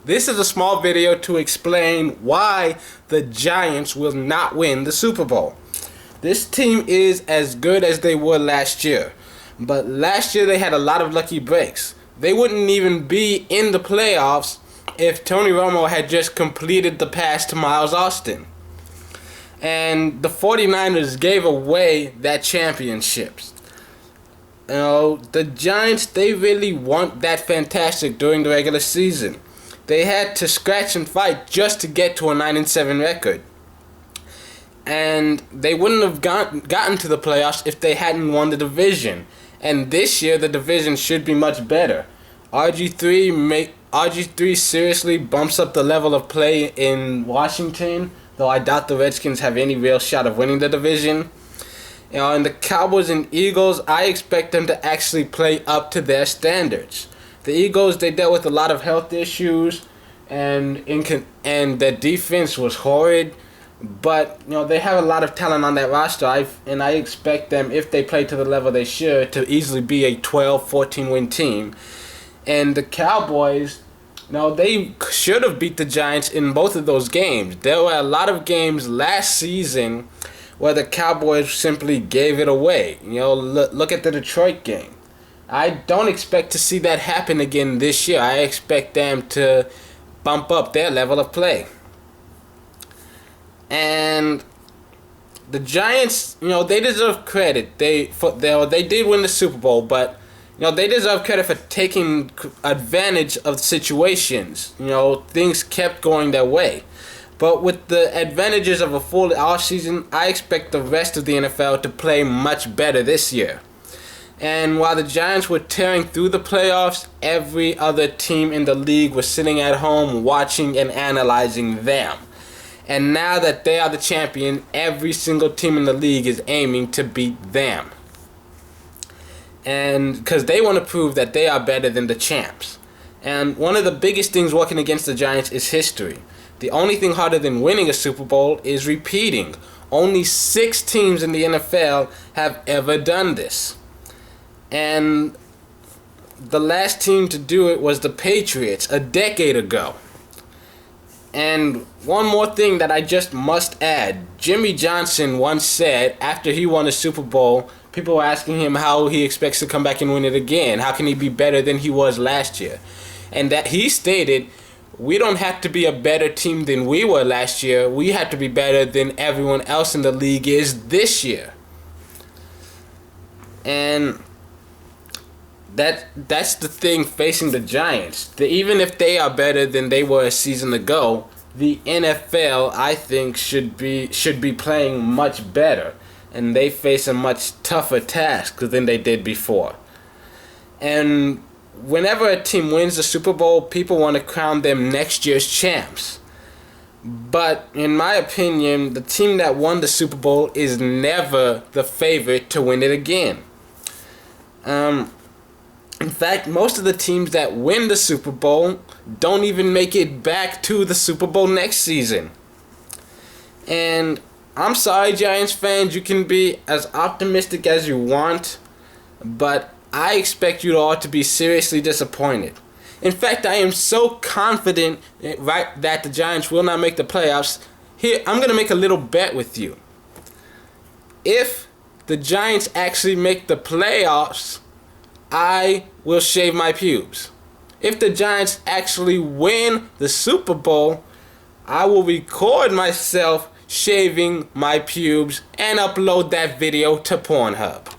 This is a small video to explain why the Giants will not win the Super Bowl. This team is as good as they were last year, but last year they had a lot of lucky breaks. They wouldn't even be in the playoffs if Tony Romo had just completed the pass to Miles Austin. And the 49ers gave away that championship. You know, the Giants, they really weren't that fantastic during the regular season. They had to scratch and fight just to get to a 9-7 record. And they wouldn't have gotten to the playoffs if they hadn't won the division. And this year, the division should be much better. RG3 seriously bumps up the level of play in Washington, though I doubt the Redskins have any real shot of winning the division. You know, and the Cowboys and Eagles, I expect them to actually play up to their standards. The Eagles, they dealt with a lot of health issues, and their defense was horrid. But you know, they have a lot of talent on that roster, and I expect them, if they play to the level they should, to easily be a 12-14 win team. And the Cowboys, you know, they should have beat the Giants in both of those games. There were a lot of games last season where the Cowboys simply gave it away. You know, look at the Detroit game. I don't expect to see that happen again this year. I expect them to bump up their level of play. And the Giants, you know, they deserve credit. They did win the Super Bowl, but you know, they deserve credit for taking advantage of situations. You know, things kept going their way. But with the advantages of a full offseason, I expect the rest of the NFL to play much better this year. And while the Giants were tearing through the playoffs, every other team in the league was sitting at home watching and analyzing them. And now that they are the champion, every single team in the league is aiming to beat them. And because they want to prove that they are better than the champs. And one of the biggest things working against the Giants is history. The only thing harder than winning a Super Bowl is repeating. Only 6 teams in the NFL have ever done this. And the last team to do it was the Patriots a decade ago. And one more thing that I just must add. Jimmy Johnson once said, after he won a Super Bowl, people were asking him how he expects to come back and win it again. How can he be better than he was last year? And that he stated, we don't have to be a better team than we were last year. We have to be better than everyone else in the league is this year. And that's the thing facing the Giants. Even if they are better than they were a season ago, the NFL, I think, should be playing much better, and they face a much tougher task than they did before. And whenever a team wins the Super Bowl, people want to crown them next year's champs. But in my opinion, the team that won the Super Bowl is never the favorite to win it again. In fact, most of the teams that win the Super Bowl don't even make it back to the Super Bowl next season. And I'm sorry, Giants fans, you can be as optimistic as you want, but I expect you all to be seriously disappointed. In fact, I am so confident that the Giants will not make the playoffs. Here, I'm going to make a little bet with you. If the Giants actually make the playoffs, I will shave my pubes. If the Giants actually win the Super Bowl, I will record myself shaving my pubes and upload that video to Pornhub.